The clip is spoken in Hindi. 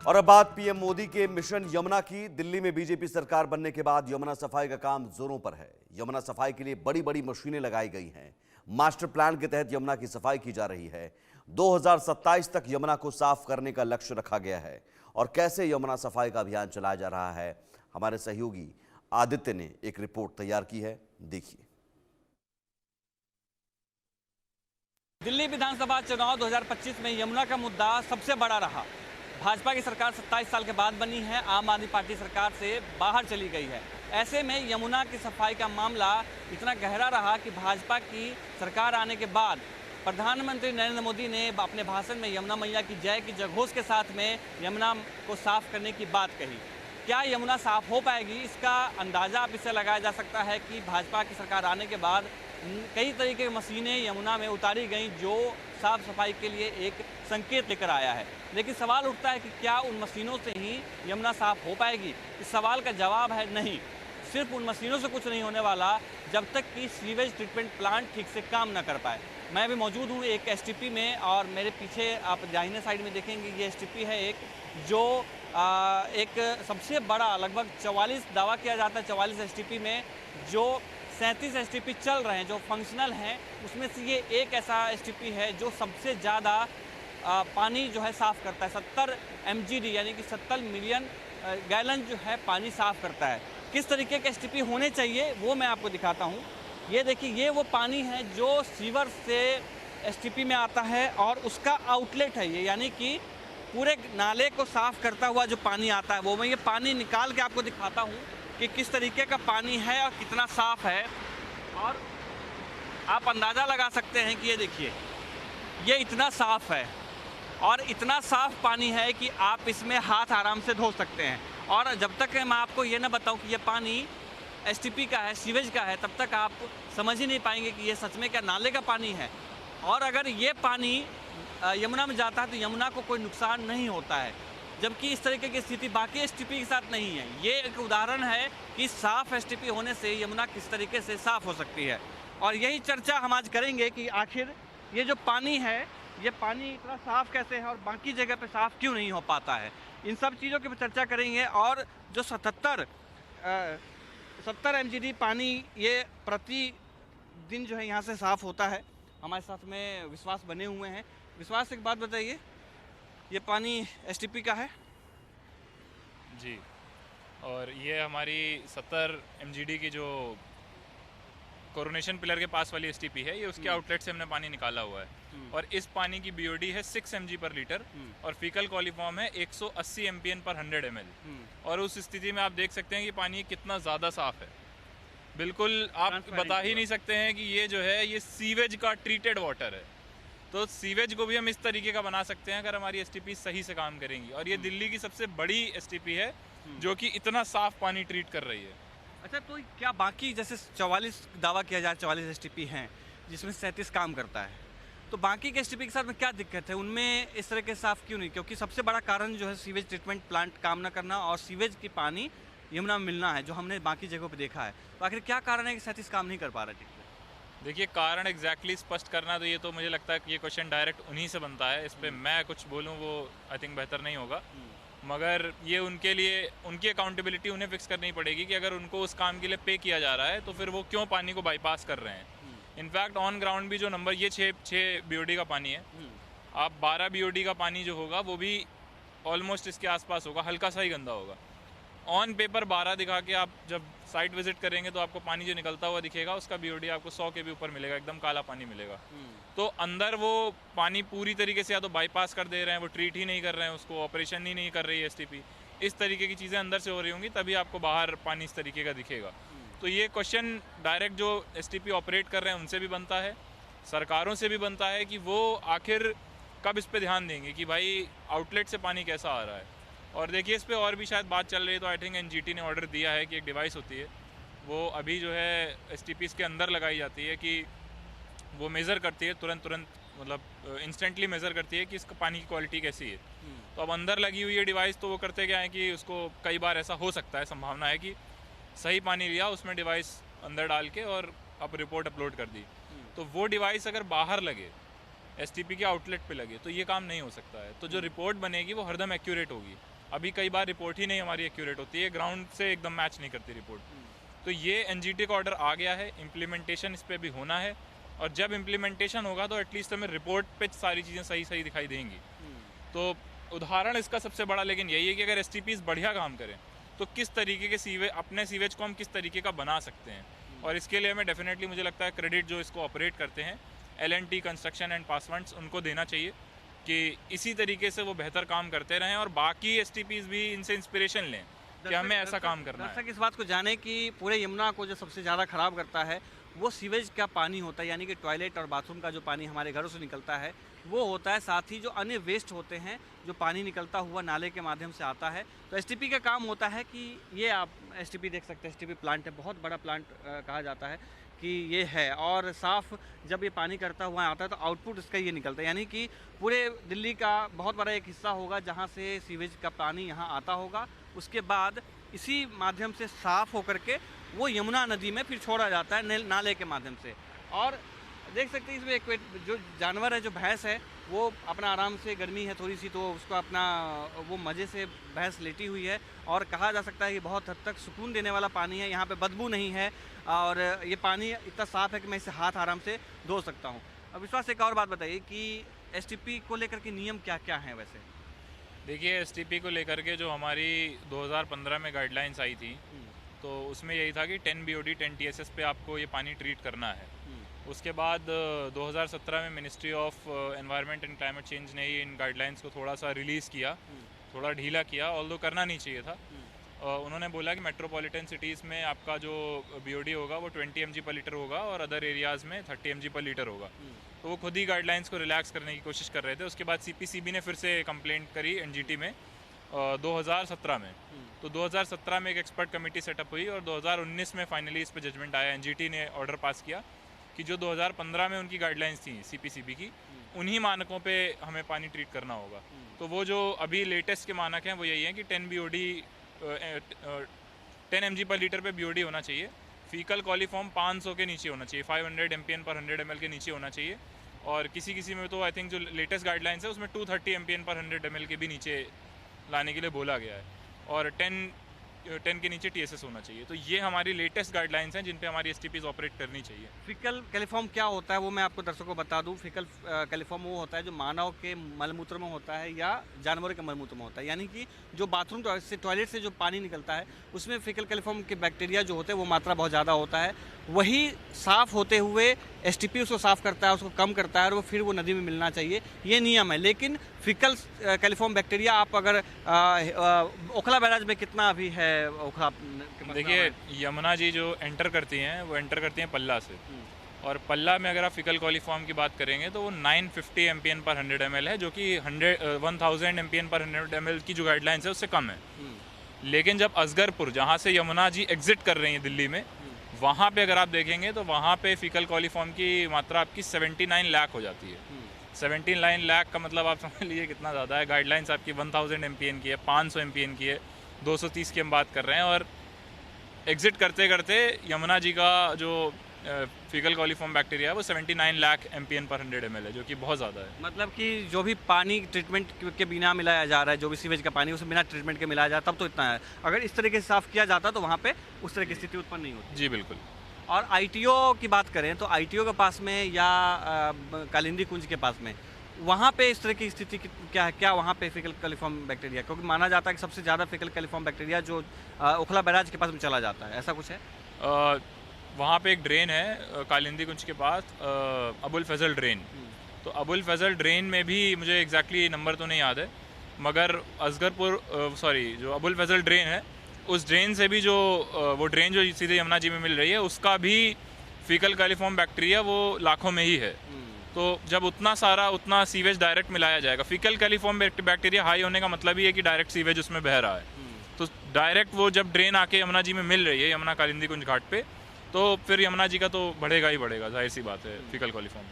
और अब बात पीएम मोदी के मिशन यमुना की। दिल्ली में बीजेपी सरकार बनने के बाद यमुना सफाई का काम जोरों पर है। यमुना सफाई के लिए बड़ी बड़ी मशीनें लगाई गई हैं। मास्टर प्लान के तहत यमुना की सफाई की जा रही है। 2027 तक यमुना को साफ करने का लक्ष्य रखा गया है। और कैसे यमुना सफाई का अभियान चलाया जा रहा है, हमारे सहयोगी आदित्य ने एक रिपोर्ट तैयार की है, देखिए। दिल्ली विधानसभा चुनाव 2025 में यमुना का मुद्दा सबसे बड़ा रहा। भाजपा की सरकार 27 साल के बाद बनी है, आम आदमी पार्टी सरकार से बाहर चली गई है। ऐसे में यमुना की सफाई का मामला इतना गहरा रहा कि भाजपा की सरकार आने के बाद प्रधानमंत्री नरेंद्र मोदी ने अपने भाषण में यमुना मैया की जय की जयघोष के साथ में यमुना को साफ करने की बात कही। क्या यमुना साफ हो पाएगी, इसका अंदाज़ा आप इससे लगाया जा सकता है कि भाजपा की सरकार आने के बाद कई तरीके की मशीनें यमुना में उतारी गई, जो साफ सफाई के लिए एक संकेत लेकर आया है। लेकिन सवाल उठता है कि क्या उन मशीनों से ही यमुना साफ हो पाएगी? इस सवाल का जवाब है नहीं। सिर्फ उन मशीनों से कुछ नहीं होने वाला जब तक कि सीवेज ट्रीटमेंट प्लांट ठीक से काम ना कर पाए। मैं अभी मौजूद हूँ एक एसटीपी में, और मेरे पीछे आप दाहिने साइड में देखेंगे ये एसटीपी है एक, जो एक सबसे बड़ा, लगभग 44 दावा किया जाता है 44 एसटीपी में जो 37 एसटीपी चल रहे हैं, जो फंक्शनल हैं, उसमें से ये एक ऐसा एसटीपी है जो सबसे ज़्यादा पानी जो है साफ़ करता है। 70 MGD यानी कि 70 मिलियन गैलन जो है पानी साफ़ करता है। किस तरीके के एसटीपी होने चाहिए वो मैं आपको दिखाता हूँ। ये देखिए, ये वो पानी है जो सीवर से एसटीपी में आता है और उसका आउटलेट है ये, यानी कि पूरे नाले को साफ़ करता हुआ जो पानी आता है वो मैं ये पानी निकाल के आपको दिखाता हूँ कि किस तरीके का पानी है और कितना साफ़ है। और आप अंदाज़ा लगा सकते हैं कि ये देखिए, ये इतना साफ़ है और इतना साफ़ पानी है कि आप इसमें हाथ आराम से धो सकते हैं। और जब तक मैं आपको ये ना बताऊं कि ये पानी एसटीपी का है, सीवेज का है, तब तक आप समझ ही नहीं पाएंगे कि ये सच में क्या नाले का पानी है। और अगर ये पानी यमुना में जाता है तो यमुना को कोई नुकसान नहीं होता है, जबकि इस तरीके की स्थिति बाकी एसटीपी के साथ नहीं है। ये एक उदाहरण है कि साफ़ एसटीपी होने से यमुना किस तरीके से साफ़ हो सकती है। और यही चर्चा हम आज करेंगे कि आखिर ये जो पानी है, ये पानी इतना साफ़ कैसे है और बाकी जगह पे साफ़ क्यों नहीं हो पाता है। इन सब चीज़ों की चर्चा करेंगे। और जो 70 MGD पानी ये प्रतिदिन जो है यहाँ से साफ़ होता है। हमारे साथ में विश्वास बने हुए हैं। विश्वास, एक बात बताइए, ये पानी एसटीपी का है? जी, और ये हमारी 70 MGD की जो कोरोनेशन पिलर के पास वाली एसटीपी है, ये उसके आउटलेट से हमने पानी निकाला हुआ है। और इस पानी की बीओडी है 6 mg पर लीटर और फीकल कॉलीफॉर्म है 180 MPN पर 100 ml। और उस स्थिति में आप देख सकते हैं कि पानी कितना ज़्यादा साफ़ है। बिल्कुल आप बता ही नहीं सकते हैं कि ये जो है ये सीवेज का ट्रीटेड वाटर है। तो सीवेज को भी हम इस तरीके का बना सकते हैं अगर हमारी एसटीपी सही से काम करेंगी। और ये दिल्ली की सबसे बड़ी एसटीपी है जो कि इतना साफ़ पानी ट्रीट कर रही है। अच्छा, तो क्या बाकी जैसे 44 दावा किया जाए 44 एसटीपी हैं जिसमें 37 काम करता है, तो बाकी के एसटीपी के साथ में क्या दिक्कत है? उनमें इस तरह के साफ़ क्यों नहीं? क्योंकि सबसे बड़ा कारण जो है सीवेज ट्रीटमेंट प्लांट काम ना करना और सीवेज की पानी यमुना में मिलना है, जो हमने बाकी जगहों पे देखा है। तो आखिर क्या कारण है कि 37 काम नहीं कर पा रहा है? देखिए, कारण एग्जैक्टली स्पष्ट करना, तो ये तो मुझे लगता है कि ये क्वेश्चन डायरेक्ट उन्हीं से बनता है। इस पर मैं कुछ बोलूँ वो आई थिंक बेहतर नहीं होगा। मगर ये उनके लिए, उनकी अकाउंटेबिलिटी उन्हें फिक्स करनी पड़ेगी कि अगर उनको उस काम के लिए पे किया जा रहा है तो फिर वो क्यों पानी को बाईपास कर रहे हैं। इनफैक्ट ऑन ग्राउंड भी जो नंबर, ये 6 बीओडी का पानी है, आप 12 बीओडी का पानी जो होगा वो भी ऑलमोस्ट इसके आसपास होगा, हल्का सा ही गंदा होगा। ऑन पेपर 12 दिखा के आप जब साइट विजिट करेंगे तो आपको पानी जो निकलता हुआ दिखेगा उसका बीओडी आपको 100 के भी ऊपर मिलेगा, एकदम काला पानी मिलेगा। तो अंदर वो पानी पूरी तरीके से या तो बाईपास कर दे रहे हैं, वो ट्रीट ही नहीं कर रहे हैं, उसको ऑपरेशन ही नहीं कर रही है एसटीपी। इस तरीके की चीज़ें अंदर से हो रही होंगी, तभी आपको बाहर पानी इस तरीके का दिखेगा। तो ये क्वेश्चन डायरेक्ट जो एसटीपी ऑपरेट कर रहे हैं उनसे भी बनता है, सरकारों से भी बनता है कि वो आखिर कब इस पर ध्यान देंगे कि भाई आउटलेट से पानी कैसा आ रहा है। और देखिए, इस पर और भी शायद बात चल रही है। तो आई थिंक एनजीटी ने ऑर्डर दिया है कि एक डिवाइस होती है, वो अभी जो है एसटीपीज़ के अंदर लगाई जाती है कि वो मेज़र करती है तुरंत, मतलब इंस्टेंटली मेज़र करती है कि इसका पानी की क्वालिटी कैसी है। तो अब अंदर लगी हुई है डिवाइस, तो वो करते क्या है कि उसको कई बार ऐसा हो सकता है, संभावना है कि सही पानी लिया, उसमें डिवाइस अंदर डाल के और अब रिपोर्ट अपलोड कर दी। तो वो डिवाइस अगर बाहर लगे, एसटीपी के आउटलेट पे लगे, तो ये काम नहीं हो सकता है। तो जो रिपोर्ट बनेगी वो हरदम एक्यूरेट होगी। अभी कई बार रिपोर्ट ही नहीं हमारी एक्यूरेट होती है, ग्राउंड से एकदम मैच नहीं करती रिपोर्ट। तो ये एनजीटी का ऑर्डर आ गया है, इम्प्लीमेंटेशन इस पर भी होना है, और जब इम्प्लीमेंटेशन होगा तो एटलीस्ट हमें रिपोर्ट पे सारी चीज़ें सही सही दिखाई देंगी। तो उदाहरण इसका सबसे बड़ा लेकिन यही है कि अगर एसटीपीज बढ़िया काम करें तो किस तरीके के सीवेज, अपने सीवेज को हम किस तरीके का बना सकते हैं, और इसके लिए हमें डेफिनेटली मुझे लगता है क्रेडिट जो इसको ऑपरेट करते हैं L&T कंस्ट्रक्शन एंड पासवर्ड्स, उनको देना चाहिए कि इसी तरीके से वो बेहतर काम करते रहें और बाकी एसटीपीज भी इनसे इंस्पिरेशन लें कि हमें ऐसा काम करना है। दर्शक इस बात को जाने कि पूरे यमुना को जो सबसे ज़्यादा ख़राब करता है वो सीवेज का पानी होता है, यानी कि टॉयलेट और बाथरूम का जो पानी हमारे घरों से निकलता है वो होता है। साथ ही जो अन्य वेस्ट होते हैं जो पानी निकलता हुआ नाले के माध्यम से आता है, तो एसटीपी का काम होता है कि ये आप एसटीपी देख सकते हैं, एसटीपी प्लांट है, बहुत बड़ा प्लांट कहा जाता है कि ये है, और साफ़ जब ये पानी करता हुआ आता है तो आउटपुट इसका ये निकलता है, यानी कि पूरे दिल्ली का बहुत बड़ा एक हिस्सा होगा जहाँ से सीवेज का पानी यहाँ आता होगा। उसके बाद इसी माध्यम से साफ़ होकर के वो यमुना नदी में फिर छोड़ा जाता है नाले के माध्यम से। और देख सकते हैं इसमें एक जो जानवर है, जो भैंस है, वो अपना आराम से, गर्मी है थोड़ी सी तो उसको अपना वो मज़े से भैंस लेटी हुई है, और कहा जा सकता है कि बहुत हद तक सुकून देने वाला पानी है। यहाँ पे बदबू नहीं है और ये पानी इतना साफ़ है कि मैं इसे हाथ आराम से धो सकता हूँ। अब विश्वास, एक और बात बताइए कि एसटीपी को लेकर के नियम क्या क्या हैं वैसे? देखिए, एसटीपी को लेकर के जो हमारी 2015 में गाइडलाइंस आई थी तो उसमें यही था कि 10 BOD 10 TSS पे आपको ये पानी ट्रीट करना है। उसके बाद 2017 में ministry of environment and climate change ने इन गाइडलाइंस को थोड़ा सा रिलीज़ किया, थोड़ा ढीला किया, ऑल्दो करना नहीं चाहिए था। उन्होंने बोला कि मेट्रोपॉलिटन सिटीज़ में आपका जो BOD होगा वो 20 mg पर लीटर होगा और अदर एरियाज़ में 30 mg पर लीटर होगा। तो वो खुद ही गाइडलाइंस को रिलैक्स करने की कोशिश कर रहे थे। उसके बाद CPCB ने फिर से कंप्लेंट करी NGT में 2017 में। तो 2017 में एक एक्सपर्ट कमेटी सेटअप हुई और 2019 में फाइनली इस पर जजमेंट आया। NGT ने ऑर्डर पास किया कि जो 2015 में उनकी गाइडलाइंस थी CPCB की, उन्हीं मानकों पे हमें पानी ट्रीट करना होगा। तो वो जो अभी लेटेस्ट के मानक हैं वो यही है कि 10 BOD 10 mg पर लीटर पे BOD होना चाहिए। फीकल कॉलीफॉर्म 500 के नीचे होना चाहिए, 500 MPN पर 100 ml के नीचे होना चाहिए, और किसी में तो आई थिंक जो लेटेस्ट गाइडलाइंस है उसमें 230 MPN पर 100 ml के भी नीचे लाने के लिए बोला गया है, और 10 के नीचे TSS होना चाहिए। तो ये हमारी लेटेस्ट गाइडलाइंस हैं जिन पे हमारी एसटीपीज ऑपरेट करनी चाहिए। फीकल कैलिफॉर्म क्या होता है वो मैं आपको दर्शकों को बता दूं। फीकल कैलिफॉर्म वो होता है जो मानव के मलमूत्र में होता है या जानवरों के मलमूत्र में होता है, यानी कि जो बाथरूम से, टॉयलेट से जो पानी निकलता है उसमें फीकल कैलिफॉर्म के बैक्टीरिया जो होते हैं वो मात्रा बहुत ज़्यादा होता है। वही साफ़ होते हुए एसटीपी उसको साफ़ करता है, उसको कम करता है, और वो फिर वो नदी में मिलना चाहिए, ये नियम है। लेकिन फीकल कैलिफॉर्म बैक्टीरिया आप अगर ओखला बैराज में कितना अभी है? ओखला देखिए, यमुना जी जो एंटर करती हैं वो एंटर करती हैं पल्ला से, और पल्ला में अगर आप फीकल कॉलीफॉर्म की बात करेंगे तो वो 950 MPN पर 100 ml है, जो कि 1000 MPN पर 100 ml की जो गाइडलाइंस है उससे कम है। लेकिन जब असगरपुर, जहाँ से यमुना जी एग्जिट कर रही हैं दिल्ली में, वहाँ पे अगर आप देखेंगे तो वहाँ पे फीकल कॉलीफॉर्म की मात्रा आपकी 79 लाख हो जाती है। 79 लाख का मतलब आप समझ लीजिए कितना ज़्यादा है। गाइडलाइंस आपकी 1000 MPN की है, 500 MPN की है, 230 की हम बात कर रहे हैं, और एग्जिट करते करते यमुना जी का जो फीकल कॉलीफॉर्म बैक्टीरिया है वो 79 लाख MPN पर 100 ml है, जो कि बहुत ज़्यादा है। मतलब कि जो भी पानी ट्रीटमेंट के बिना मिलाया जा रहा है, जो भी सीवेज का पानी उसे बिना ट्रीटमेंट के मिलाया जाता तब तो इतना है। अगर इस तरीके से साफ़ किया जाता तो वहाँ पे उस तरह की स्थिति उत्पन्न नहीं होती। जी बिल्कुल। और ITO की बात करें तो ITO के पास में या कालिंदी कुंज के पास में, वहाँ पे इस तरह की स्थिति क्या है? क्या वहाँ पे फीकल कैलिफॉर्म बैक्टीरिया, क्योंकि माना जाता है कि सबसे ज़्यादा फीकल कैलिफॉर्म बैक्टीरिया जो ओखला बैराज के पास में चला जाता है, ऐसा कुछ है? वहाँ पे एक ड्रेन है कालिंदी कुंज के पास, अबुल फजल ड्रेन। तो अबुल फजल ड्रेन में भी मुझे एग्जैक्टली नंबर तो नहीं याद है, मगर असगरपुर जो अबुल फजल ड्रेन है उस ड्रेन से भी जो वो ड्रेन जो सीधे यमुना जी में मिल रही है उसका भी फीकल कैलिफॉर्म बैक्टीरिया वो लाखों में ही है। तो जब उतना सीवेज डायरेक्ट मिलाया जाएगा, फीकल कैलिफॉर्म बैक्टीरिया हाई होने का मतलब ही है कि डायरेक्ट सीवेज उसमें बह रहा है। तो डायरेक्ट वो जब ड्रेन आके यमुना जी में मिल रही है, यमुना कालिंदी कुंज घाट पे, तो फिर यमुना जी का तो बढ़ेगा ही बढ़ेगा, जाहिर सी बात है फीकल कॉलीफॉर्म।